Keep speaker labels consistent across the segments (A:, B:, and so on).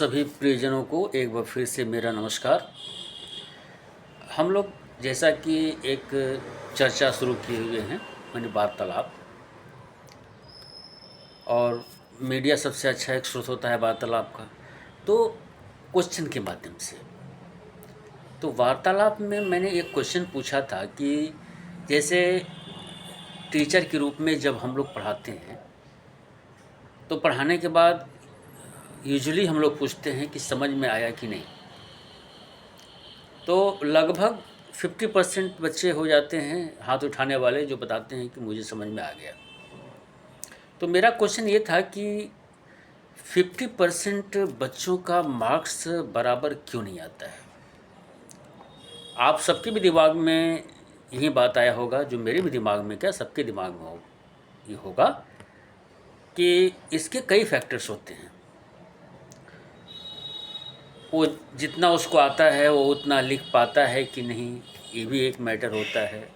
A: सभी प्रियजनों को एक बार फिर से मेरा नमस्कार। हम लोग जैसा कि एक चर्चा शुरू किए हुए हैं, माने वार्तालाप, और मीडिया सबसे अच्छा एक स्रोत होता है वार्तालाप का। तो क्वेश्चन के माध्यम से, तो वार्तालाप में मैंने एक क्वेश्चन पूछा था कि जैसे टीचर के रूप में जब हम लोग पढ़ाते हैं तो पढ़ाने के बाद यूजुअली हम लोग पूछते हैं कि समझ में आया कि नहीं। तो लगभग 50% बच्चे हो जाते हैं हाथ उठाने वाले जो बताते हैं कि मुझे समझ में आ गया। तो मेरा क्वेश्चन ये था कि 50% बच्चों का मार्क्स बराबर क्यों नहीं आता है। आप सबके भी दिमाग में यही बात आया होगा, जो मेरे भी दिमाग में, क्या सबके दिमाग में ये होगा कि इसके कई फैक्टर्स होते हैं। वो जितना उसको आता है वो उतना लिख पाता है कि नहीं, ये भी एक मैटर होता है।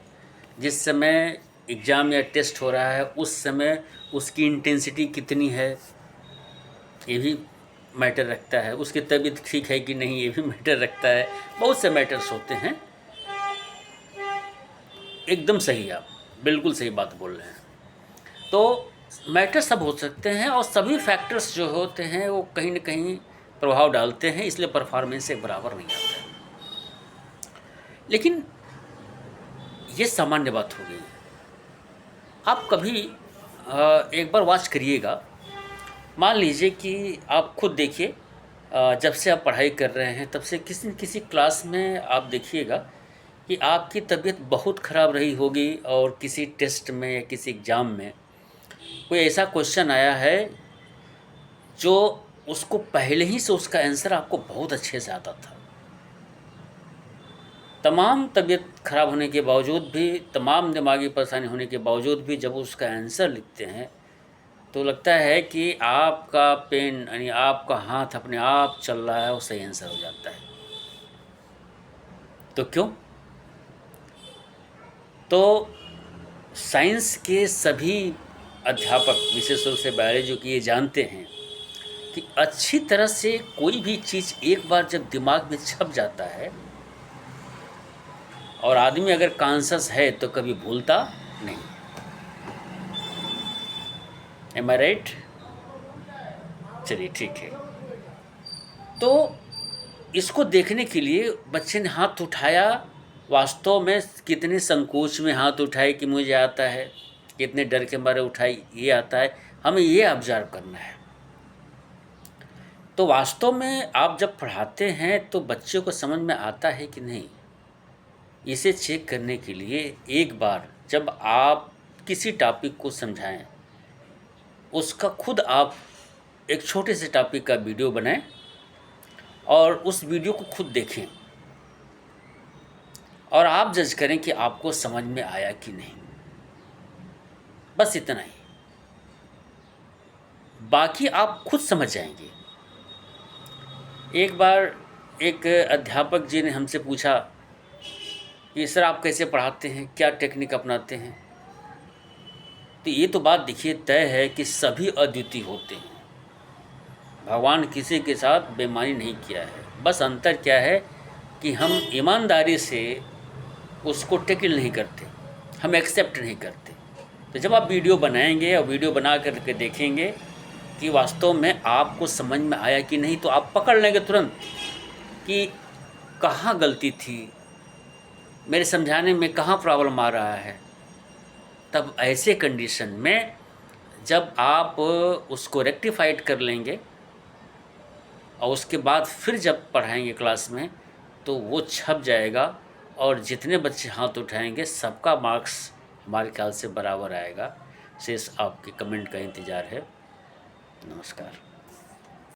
A: जिस समय एग्ज़ाम या टेस्ट हो रहा है उस समय उसकी इंटेंसिटी कितनी है, ये भी मैटर रखता है। उसकी तबीयत ठीक है कि नहीं, ये भी मैटर रखता है। बहुत से मैटर्स होते हैं। एकदम सही, आप बिल्कुल सही बात बोल रहे हैं। तो मैटर सब हो सकते हैं और सभी फैक्टर्स जो होते हैं वो कहीं ना कहीं प्रभाव डालते हैं, इसलिए परफॉर्मेंस एक बराबर नहीं आता है। लेकिन ये सामान्य बात हो गई। आप कभी एक बार वॉच करिएगा। मान लीजिए कि आप खुद देखिए, जब से आप पढ़ाई कर रहे हैं तब से किसी न किसी क्लास में आप देखिएगा कि आपकी तबीयत बहुत ख़राब रही होगी और किसी टेस्ट में या किसी एग्ज़ाम में कोई ऐसा क्वेश्चन आया है जो उसको पहले ही से उसका आंसर आपको बहुत अच्छे से आता था। तमाम तबीयत ख़राब होने के बावजूद भी, तमाम दिमागी परेशानी होने के बावजूद भी जब उसका आंसर लिखते हैं तो लगता है कि आपका पेन यानी आपका हाथ अपने आप चल रहा है और सही आंसर हो जाता है। तो क्यों? तो साइंस के सभी अध्यापक, विशेष रूप से बायोलॉजी की, ये जानते हैं कि अच्छी तरह से कोई भी चीज़ एक बार जब दिमाग में छप जाता है और आदमी अगर कॉन्शस है तो कभी भूलता नहीं। एम आई राइट? चलिए ठीक है। तो इसको देखने के लिए बच्चे ने हाथ उठाया। वास्तव में कितने संकोच में हाथ उठाए कि मुझे आता है, कितने डर के मारे उठाई ये आता है, हमें ये ऑब्जर्व करना है। तो वास्तव में आप जब पढ़ाते हैं तो बच्चों को समझ में आता है कि नहीं, इसे चेक करने के लिए एक बार जब आप किसी टॉपिक को समझाएं, उसका खुद आप एक छोटे से टॉपिक का वीडियो बनाएं और उस वीडियो को खुद देखें और आप जज करें कि आपको समझ में आया कि नहीं। बस इतना ही, बाकी आप खुद समझ जाएंगे। एक बार एक अध्यापक जी ने हमसे पूछा कि सर आप कैसे पढ़ाते हैं, क्या टेक्निक अपनाते हैं। तो ये तो बात देखिए तय है कि सभी अद्वितीय होते हैं। भगवान किसी के साथ बेईमानी नहीं किया है। बस अंतर क्या है कि हम ईमानदारी से उसको टेकल नहीं करते, हम एक्सेप्ट नहीं करते। तो जब आप वीडियो बनाएंगे और वीडियो बना करके देखेंगे कि वास्तव में आपको समझ में आया कि नहीं, तो आप पकड़ लेंगे तुरंत कि कहाँ गलती थी, मेरे समझाने में कहाँ प्रॉब्लम आ रहा है। तब ऐसे कंडीशन में जब आप उसको रेक्टिफाइड कर लेंगे और उसके बाद फिर जब पढ़ाएंगे क्लास में तो वो छप जाएगा और जितने बच्चे हाथ उठाएंगे सबका मार्क्स हमारे ख्याल से बराबर आएगा। शेष आपके कमेंट का इंतज़ार है। नमस्कार।